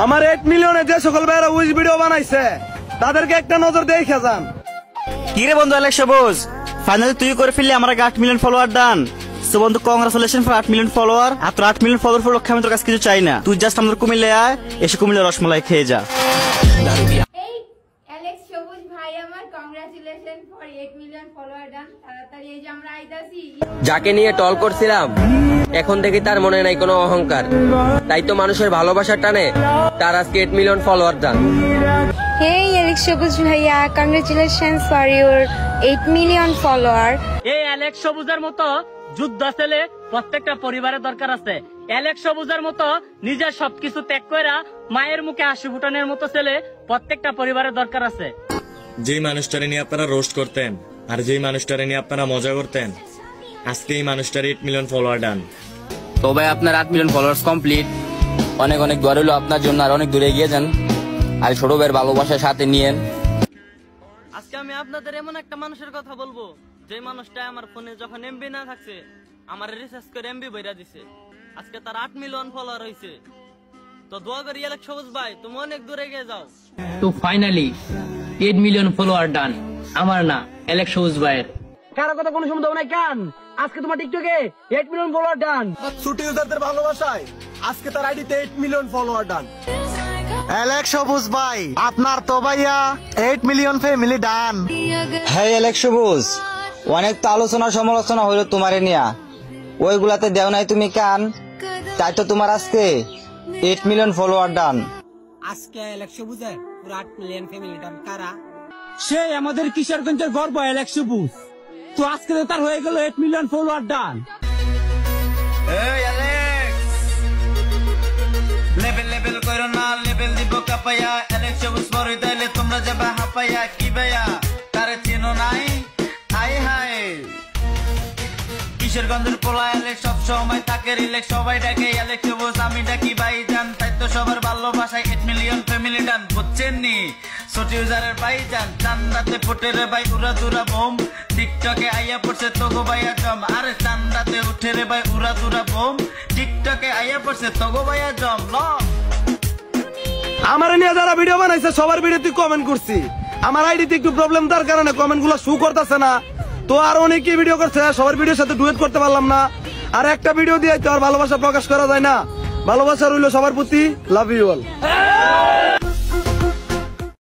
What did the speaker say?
আমার 8 মিলিয়নে যে সকল ভাইরা উইশ ভিডিও বানাইছে তাদেরকে একটা নজর দেখে যান। কি রে বন্ধু অ্যালেক্স সবুজ, ফাইনালি তুই করে ফেললি আমার 8 মিলিয়ন ফলোয়ার ডান। সো বন্ধু কংগ্রাচুলেশন ফর 8 মিলিয়ন ফলোয়ার। আর তোর 8 মিলিয়ন ফলোয়ার উপলক্ষে আমি তোর কাছে কিছু চাই না, তুই জাস্ট আমাদের কুমিল্লায় আয়, এসে কুমিল্লা রসমালাই খেয়ে যা। এই অ্যালেক্স সবুজ ভাই আমার congratulation for 8 million follower done. তাড়াতাড়ি এই যে আমরা আইতাছি। যাকে নিয়ে টল করছিলাম এখন দেখি তার মনে নাই কোনো অহংকার, তাই তো মানুষের ভালোবাসার টানে তার আজকে 8 million follower done. Hey Alex Shobuz Bhaiya, congratulations for your 8 million follower. এই অ্যালেক্স সবুজের মতো যুদ্ধ ছেলে প্রত্যেকটা পরিবারের দরকার আছে। অ্যালেক্স সবুজের মতো নিজের সবকিছু ত্যাগ কইরা মায়ের মুখে হাসি ফুটানোর মতো ছেলে প্রত্যেকটা পরিবারের দরকার আছে। যেই মানুষটারে নিয়ে আপনারা রোস্ট করতেন আর যেই মানুষটারে নিয়ে আপনারা মজা করতেন, আজকে এই মানুষটার 8 মিলিয়ন ফলোয়ার ডান। তো ভাই আপনার 8 মিলিয়ন ফলোয়ার্স কমপ্লিট, অনেক অনেক দোয়া রইলো আপনার জন্য, আর অনেক দূরে এগিয়ে যান, আর ছোট ভাইয়ের ভালোবাসার সাথে নিয়েন। আজকে আমি আপনাদের এমন একটা মানুষের কথা বলবো যে মানুষটা আমার ফোনে যখন এমবি না থাকছে আমার রিচার্জ করে এমবি বইরা দিছে। আজকে তার 8 মিলিয়ন ফলোয়ার হয়েছে। তো দোয়া করি অ্যালেক্স সবুজ ভাই তুমি অনেক দূরে এগিয়ে যাও। তো ফাইনালি 8 মিলিয়ন ফলোয়ার ডান, আমার না অ্যালেক্স সবুজ ভাইয়ের। কারো কথা কোনো শুনতে নাই কান, আজকে তোমার টিকটকে 8 মিলিয়ন ফলোয়ার ডান। ছুটি ইউজারদের ভালোবাসায় আজকে তার আইডিতে 8 মিলিয়ন ফলোয়ার ডান। অ্যালেক্স সবুজ ভাই আপনার তো ভাইয়া 8 মিলিয়ন ফ্যামিলি ডান। হ্যাঁ অ্যালেক্স সবুজ, অনেক তো আলোচনা সমালোচনা হইলো তোমারে নিয়া, ওইগুলাতে দেও নাই তুমি কান, তাই তো তোমার আজকে 8 মিলিয়ন ফলোয়ার ডান। আজকে অ্যালেক্স সবুজের পুরো 8 মিলিয়ন ফ্যামিলি ডান কারা? সে আমাদের কিশোরগঞ্জের গর্ব অ্যালেক্স সবুজ। তো আজকে তো তার হয়ে গেল 8 মিলিয়ন ফলোয়ার ডান। এই অ্যালেক্স লেভেল কইরো না, লেভেল দিব কাপায়া। অ্যালেক্স সবুজ পরে দিলে তোমরা যাবে হাপায়া। কি ভাইয়া তারে চিনো নাই? হাই হাই কিশোরগঞ্জের পোলা অ্যালেক্স সব সময় থাকে রিল্যাক্স, সবাই ডাকে অ্যালেক্স সবুজ, আমি ডাকি ভাইজান, তাই তো সবার ভালোবাসায় 8 মিলিয়ন ফ্যামিলি ডান। বুঝছেন নি ছোট ইউজারের ভাইজান, চান্দাতে ফুটে রে ভাই উড়া দুরা বোম, টিকটকে আইয়া পড়ছে তোগো ভাইয়া জম। আরে চান্দাতে উঠে রে ভাই উড়া দুরা বোম, টিকটকে আইয়া পড়ছে তোগো ভাইয়া জম। ল আমার নিয়ে যারা ভিডিও বানাইছে সবার ভিডিওতে কমেন্ট করছি, আমার আইডিতে একটু প্রবলেম তার কারণে কমেন্ট গুলো শো করতেছে না। তো আর অনেকে ভিডিও করছে, সবার ভিডিওর সাথে ডুয়েট করতে পারলাম না। আর একটা ভিডিও দিয়ে তো আর ভালোবাসা প্রকাশ করা যায় না। ভালোবাসা রইল সবার প্রতি। Love you all.